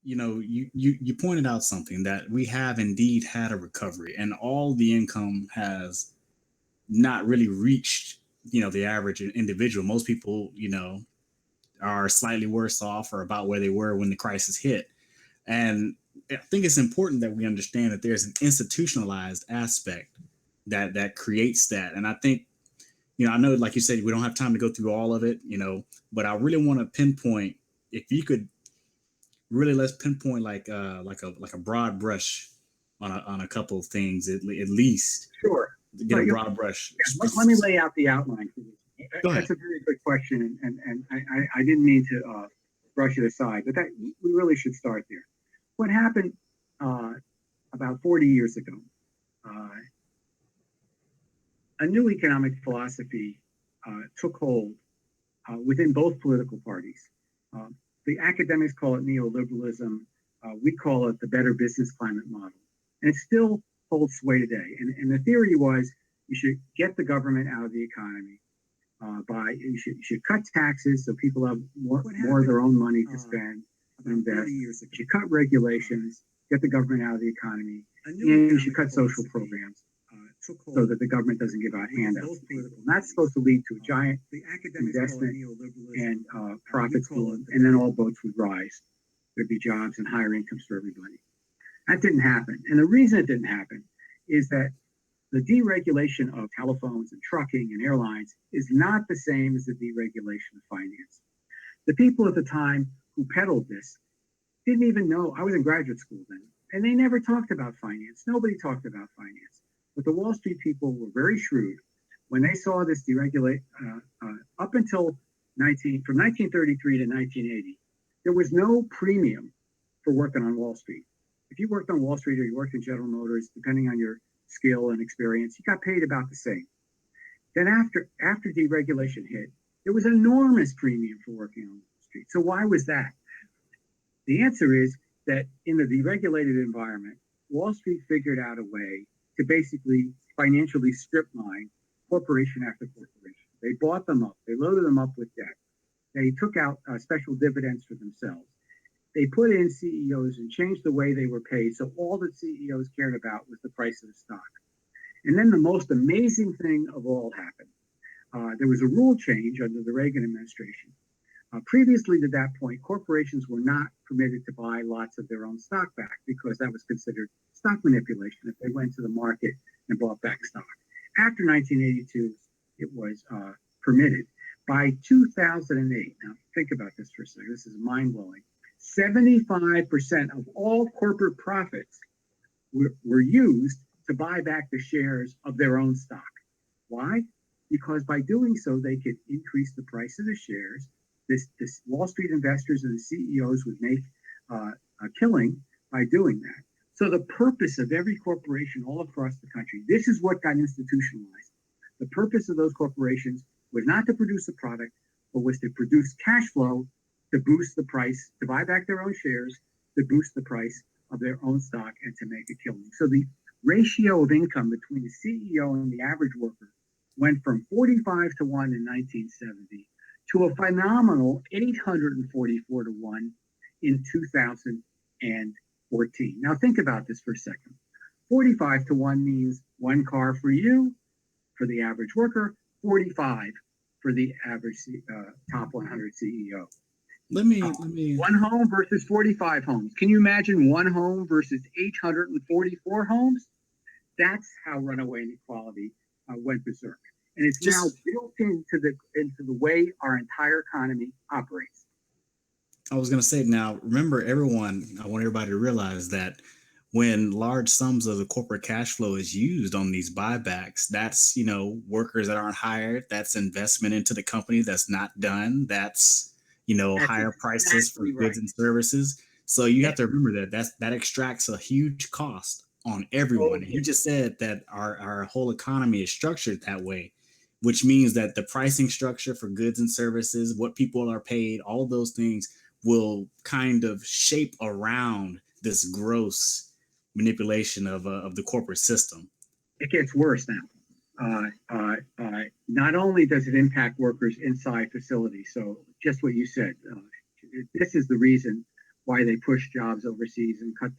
you pointed out something that we have indeed had a recovery, and all the income has not really reached the average individual. Most people are slightly worse off or about where they were when the crisis hit. And I think it's important that we understand that there's an institutionalized aspect that creates that. And I think, I know, like you said, we don't have time to go through all of it, but I really want to pinpoint, if you could really, let's pinpoint like a broad brush on a couple of things, at least Sure. get a broad brush. Let me lay out the outline for you. Go ahead. That's a very good question, and I didn't mean to brush it aside, but we really should start there. What happened about 40 years ago, a new economic philosophy took hold within both political parties. The academics call it neoliberalism. We call it the better business climate model. And it still holds sway today. And the theory was you should get the government out of the economy. You should cut taxes so people have more of their own money to spend and invest. You should cut regulations, get the government out of the economy, and you should cut social programs so that the government doesn't give out handouts. And that's supposed to lead to a giant investment and profits boom, and then all boats would rise. There'd be jobs and higher incomes for everybody. That didn't happen. And the reason it didn't happen is that the deregulation of telephones and trucking and airlines is not the same as the deregulation of finance. The people at the time who peddled this didn't even know. I was in graduate school then, and they never talked about finance. Nobody talked about finance. But the Wall Street people were very shrewd when they saw this deregulate up until from 1933 to 1980. There was no premium for working on Wall Street. If you worked on Wall Street or you worked in General Motors, depending on your skill and experience, you got paid about the same. Then after deregulation hit, there was an enormous premium for working on Wall Street. So why was that? The answer is that in the deregulated environment, Wall Street figured out a way to basically financially strip mine corporation after corporation. They bought them up. They loaded them up with debt. They took out special dividends for themselves. They put in CEOs and changed the way they were paid. So all that CEOs cared about was the price of the stock. And then the most amazing thing of all happened. There was a rule change under the Reagan administration. Previously to that point, corporations were not permitted to buy lots of their own stock back because that was considered stock manipulation if they went to the market and bought back stock. After 1982, it was permitted. By 2008, now think about this for a second, this is mind-blowing, 75% of all corporate profits were used to buy back the shares of their own stock. Why? Because by doing so, they could increase the price of the shares. This Wall Street investors and the CEOs would make a killing by doing that. So the purpose of every corporation all across the country, this is what got institutionalized. The purpose of those corporations was not to produce a product, but was to produce cash flow to boost the price, to buy back their own shares, to boost the price of their own stock, and to make a killing. So the ratio of income between the CEO and the average worker went from 45 to 1 in 1970 to a phenomenal 844 to 1 in 2014. Now think about this for a second. 45 to 1 means one car for you, for the average worker, 45 for the average top 100 CEO. Let me. One home versus 45 homes. Can you imagine one home versus 844 homes? That's how runaway inequality went berserk. And it's now built into the way our entire economy operates. I was going to say, now, remember, everyone, I want everybody to realize that when large sums of the corporate cash flow is used on these buybacks, that's, workers that aren't hired, that's investment into the company that's not done, that's, higher prices for goods and services. So you have to remember that extracts a huge cost on everyone. You just said that our whole economy is structured that way, which means that the pricing structure for goods and services, what people are paid, all of those things will kind of shape around this gross manipulation of the corporate system. It gets worse now. Not only does it impact workers inside facilities, so just what you said, this is the reason why they push jobs overseas and cut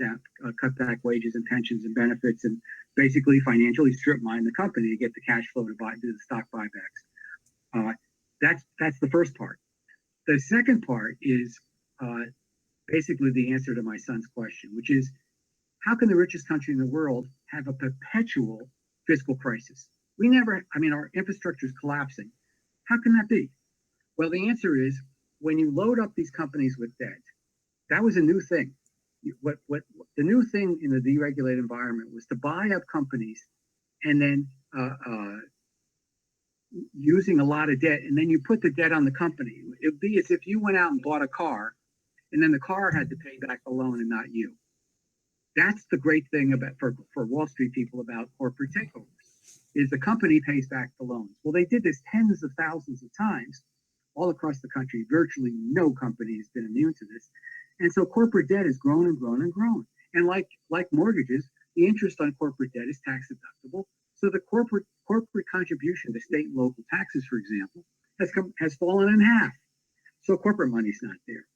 back wages and pensions and benefits, and basically financially strip mine the company to get the cash flow to do the stock buybacks. That's the first part. The second part is basically the answer to my son's question, which is, how can the richest country in the world have a perpetual fiscal crisis? Our infrastructure is collapsing. How can that be? Well, the answer is, when you load up these companies with debt, that was a new thing. What the new thing in the deregulated environment was to buy up companies and then using a lot of debt, and then you put the debt on the company. It would be as if you went out and bought a car, and then the car had to pay back the loan and not you. That's the great thing about for Wall Street people about corporate takeovers, is the company pays back the loans. Well, they did this tens of thousands of times all across the country. Virtually no company has been immune to this. And so corporate debt has grown and grown and grown. And like mortgages, the interest on corporate debt is tax deductible. So the corporate contribution to state and local taxes, for example, has fallen in half. So corporate money's not there.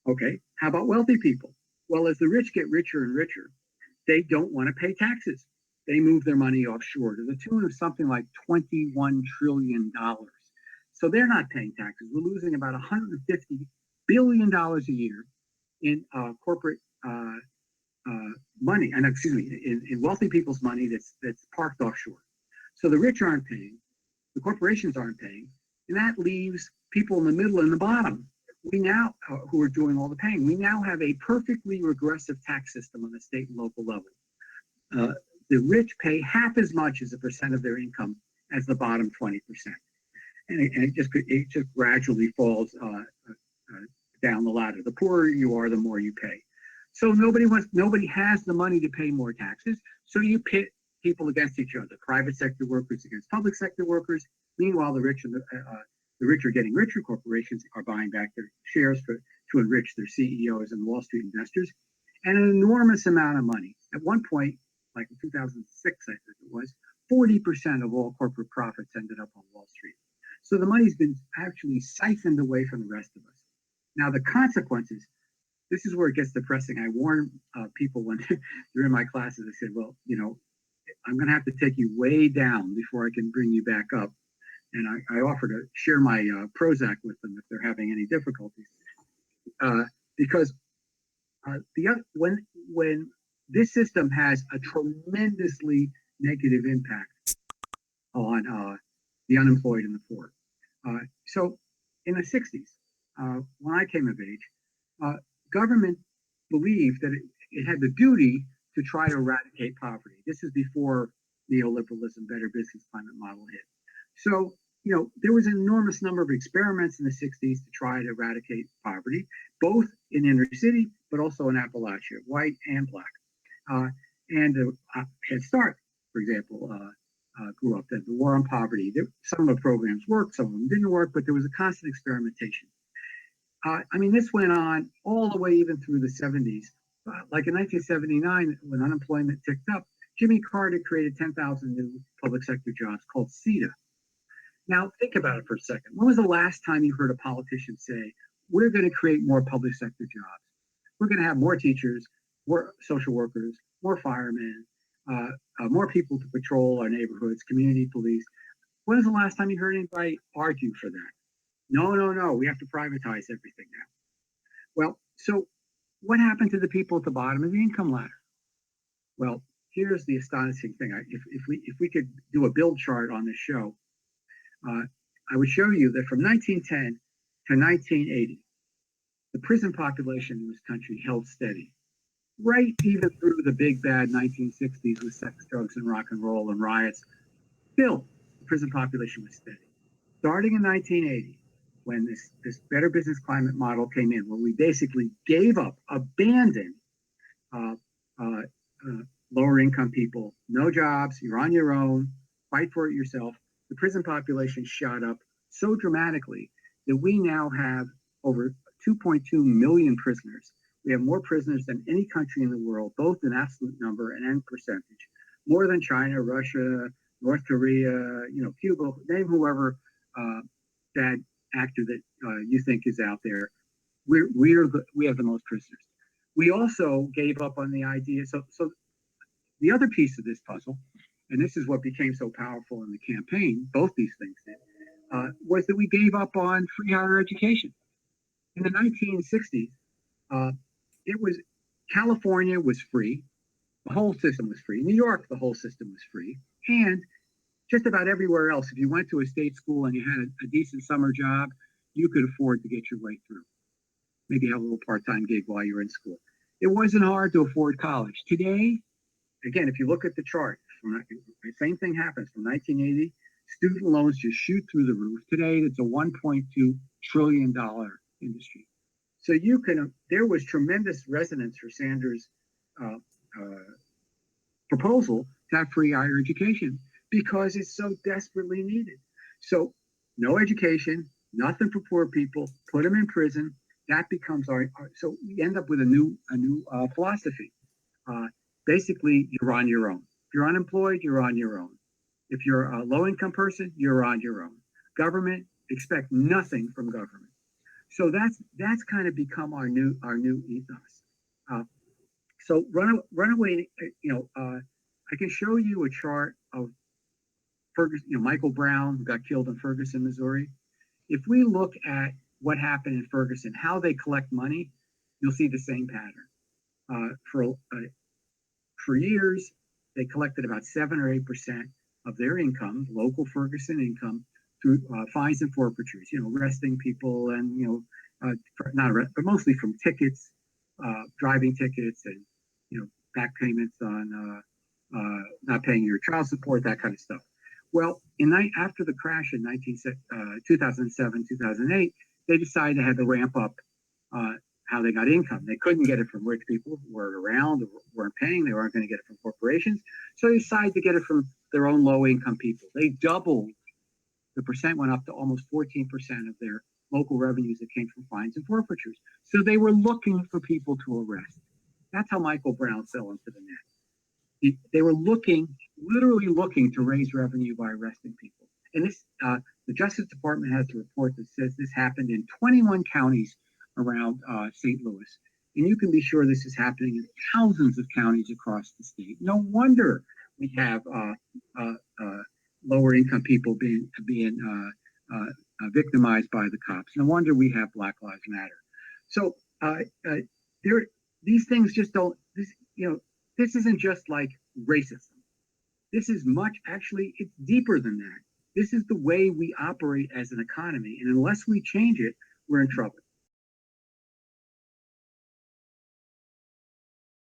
Okay, how about wealthy people? Well, as the rich get richer and richer, they don't want to pay taxes. They move their money offshore to the tune of something like $21 trillion. So they're not paying taxes. We're losing about $150 billion a year in corporate money, and in wealthy people's money that's parked offshore. So the rich aren't paying, the corporations aren't paying, and that leaves people in the middle and the bottom. We now, who are doing all the paying, we now have a perfectly regressive tax system on the state and local level. The rich pay half as much as a percent of their income as the bottom 20%, and it just gradually falls down the ladder. The poorer you are, the more you pay. So nobody has the money to pay more taxes. So you pit people against each other: private sector workers against public sector workers. Meanwhile, the rich are getting richer. Corporations are buying back their shares to enrich their CEOs and Wall Street investors, and an enormous amount of money. At one point, like in 2006, I think it was, 40% of all corporate profits ended up on Wall Street. So the money's been actually siphoned away from the rest of us. Now, the consequences, this is where it gets depressing. I warn people when they're in my classes. I said, well, I'm going to have to take you way down before I can bring you back up. And I offer to share my Prozac with them if they're having any difficulties. Because when this system has a tremendously negative impact on the unemployed and the poor. So in the 60s, when I came of age, government believed that it had the duty to try to eradicate poverty. This is before neoliberalism, better business climate model hit. So, there was an enormous number of experiments in the 60s to try to eradicate poverty, both in inner city, but also in Appalachia, white and black. And Head Start, for example, grew up. The War on Poverty. Some of the programs worked, some of them didn't work, but there was a constant experimentation. This went on all the way even through the 70s. Like in 1979, when unemployment ticked up, Jimmy Carter created 10,000 new public sector jobs called CETA. Now, think about it for a second. When was the last time you heard a politician say, we're going to create more public sector jobs? We're going to have more teachers, more social workers, more firemen, more people to patrol our neighborhoods, community police. When was the last time you heard anybody argue for that? No, we have to privatize everything now. Well, so what happened to the people at the bottom of the income ladder? Well, here's the astonishing thing. If we could do a build chart on this show, I would show you that from 1910 to 1980, the prison population in this country held steady, right even through the big bad 1960s with sex, drugs, and rock and roll and riots. Still, the prison population was steady. Starting in 1980, when this better business climate model came in, where we basically abandoned lower income people, no jobs, you're on your own, fight for it yourself. The prison population shot up so dramatically that we now have over 2.2 million prisoners. We have more prisoners than any country in the world, both in absolute number and in percentage, more than China, Russia, North Korea, Cuba, name whoever bad actor that you think is out there. We have the most prisoners. We also gave up on the idea. So the other piece of this puzzle, and this is what became so powerful in the campaign, both these things did, was that we gave up on free higher education. In the 1960s, uh, it was California was free, the whole system was free. New York, the whole system was free, and just about everywhere else, if you went to a state school and you had a decent summer job, you could afford to get your way through. Maybe have a little part-time gig while you're in school. It wasn't hard to afford college. Today, again, if you look at the chart, the same thing happens from 1980. Student loans just shoot through the roof. Today, it's a $1.2 trillion industry. So there was tremendous resonance for Sanders' uh, uh, proposal to have free higher education because it's so desperately needed. So, no education, nothing for poor people, put them in prison. That becomes our so we end up with a new philosophy. Uh, Basically, you're on your own. If you're unemployed, you're on your own. If you're a low income person, you're on your own. Government, expect nothing from government. So that's kind of become our new ethos. Uh, so runaway, I can show you a chart of Ferguson, Michael Brown, who got killed in Ferguson, Missouri. If we look at what happened in Ferguson, how they collect money, you'll see the same pattern. For years, they collected about 7 or 8% of their income, local Ferguson income, through fines and forfeitures. Arresting people and not arrest, but mostly from tickets, driving tickets, and back payments on not paying your child support, that kind of stuff. Well, after the crash in 2007, 2008, they decided they had to ramp up how they got income. They couldn't get it from rich people who weren't around, or weren't paying. They weren't going to get it from corporations. So they decided to get it from their own low-income people. They doubled. The percent went up to almost 14% of their local revenues that came from fines and forfeitures. So they were looking for people to arrest. That's how Michael Brown fell into the net. They were literally looking to raise revenue by arresting people. And the Justice Department has a report that says this happened in 21 counties around St. Louis. And you can be sure this is happening in thousands of counties across the state. No wonder we have lower income people being victimized by the cops. No wonder we have Black Lives Matter. So these things just don't. This isn't just like racism. This is actually, it's deeper than that. This is the way we operate as an economy. And unless we change it, we're in trouble.